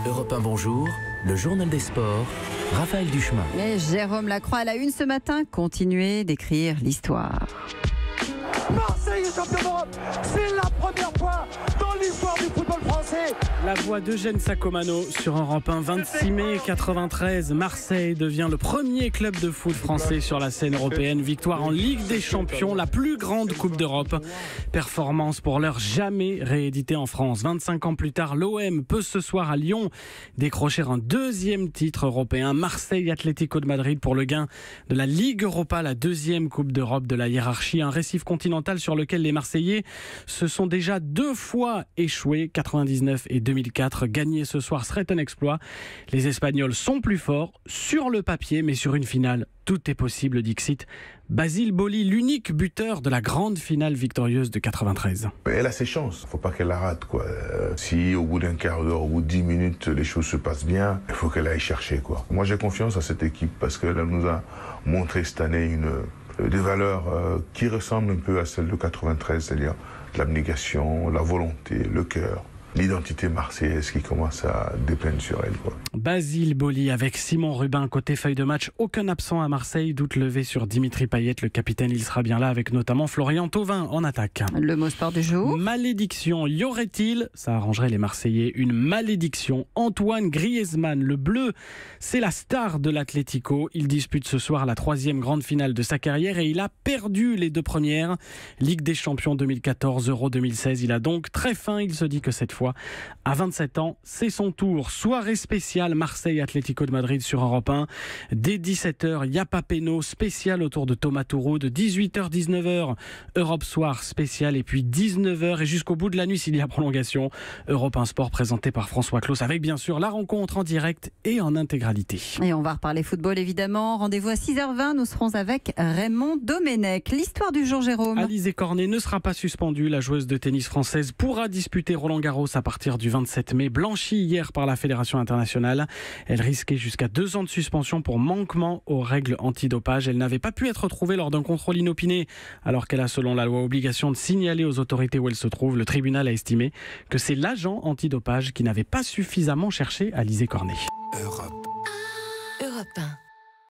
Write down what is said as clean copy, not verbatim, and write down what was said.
Europe 1 Bonjour, le journal des sports, Raphaël Duchemin. Et Jérôme Lacroix à la une ce matin, continuez d'écrire l'histoire. Marseille est champion d'Europe, c'est la première fois dans l'histoire du football français. La voix d'Eugène Sacomano sur Europe 1, 26 mai 93. Marseille devient le premier club de foot français sur la scène européenne. Victoire en Ligue des Champions, la plus grande coupe d'Europe. Performance pour l'heure jamais rééditée en France. 25 ans plus tard, l'OM peut ce soir à Lyon décrocher un deuxième titre européen. Marseille Atlético de Madrid pour le gain de la Ligue Europa, la deuxième coupe d'Europe de la hiérarchie. Un récif continental sur lequel les Marseillais se sont déjà deux fois échoués, 99 et 2004. Gagner ce soir serait un exploit. Les Espagnols sont plus forts sur le papier, mais sur une finale, tout est possible, dixit Basile Boli, l'unique buteur de la grande finale victorieuse de 93. Elle a ses chances, faut pas qu'elle la rate, quoi. Si au bout d'un quart d'heure, au bout de 10 minutes, les choses se passent bien, il faut qu'elle aille chercher, quoi. Moi j'ai confiance à cette équipe parce qu'elle nous a montré cette année des valeurs qui ressemblent un peu à celles de 93, c'est-à-dire l'abnégation, la volonté, le cœur. L'identité marseillaise qui commence à dépeindre sur elle, quoi. Basile Boli avec Simon Rubin côté feuille de match. Aucun absent à Marseille. Doute levé sur Dimitri Payet, le capitaine. Il sera bien là avec notamment Florian Thauvin en attaque. Le mot sport du jour. Malédiction. Y aurait-il, ça arrangerait les Marseillais, une malédiction? Antoine Griezmann, le bleu, c'est la star de l'Atlético. Il dispute ce soir la troisième grande finale de sa carrière et il a perdu les deux premières. Ligue des Champions 2014, Euro 2016. Il a donc très faim. Il se dit que cette fois, à 27 ans, c'est son tour. Soirée spéciale Marseille Atlético de Madrid sur Europe 1. Dès 17h, Yapa Peno spécial autour de Thomas Touroud. De 18h, 19h, Europe Soir spécial. Et puis 19h et jusqu'au bout de la nuit s'il y a prolongation, Europe 1 Sport présenté par François Claus avec bien sûr la rencontre en direct et en intégralité. Et on va reparler football évidemment. Rendez-vous à 6h20. Nous serons avec Raymond Domenech. L'histoire du jour, Jérôme. Alizé Cornet ne sera pas suspendue. La joueuse de tennis française pourra disputer Roland-Garros à partir du 27 mai, blanchie hier par la Fédération internationale. Elle risquait jusqu'à 2 ans de suspension pour manquement aux règles antidopage. Elle n'avait pas pu être retrouvée lors d'un contrôle inopiné, alors qu'elle a selon la loi obligation de signaler aux autorités où elle se trouve. Le tribunal a estimé que c'est l'agent antidopage qui n'avait pas suffisamment cherché Alizé Cornet. Europe 1.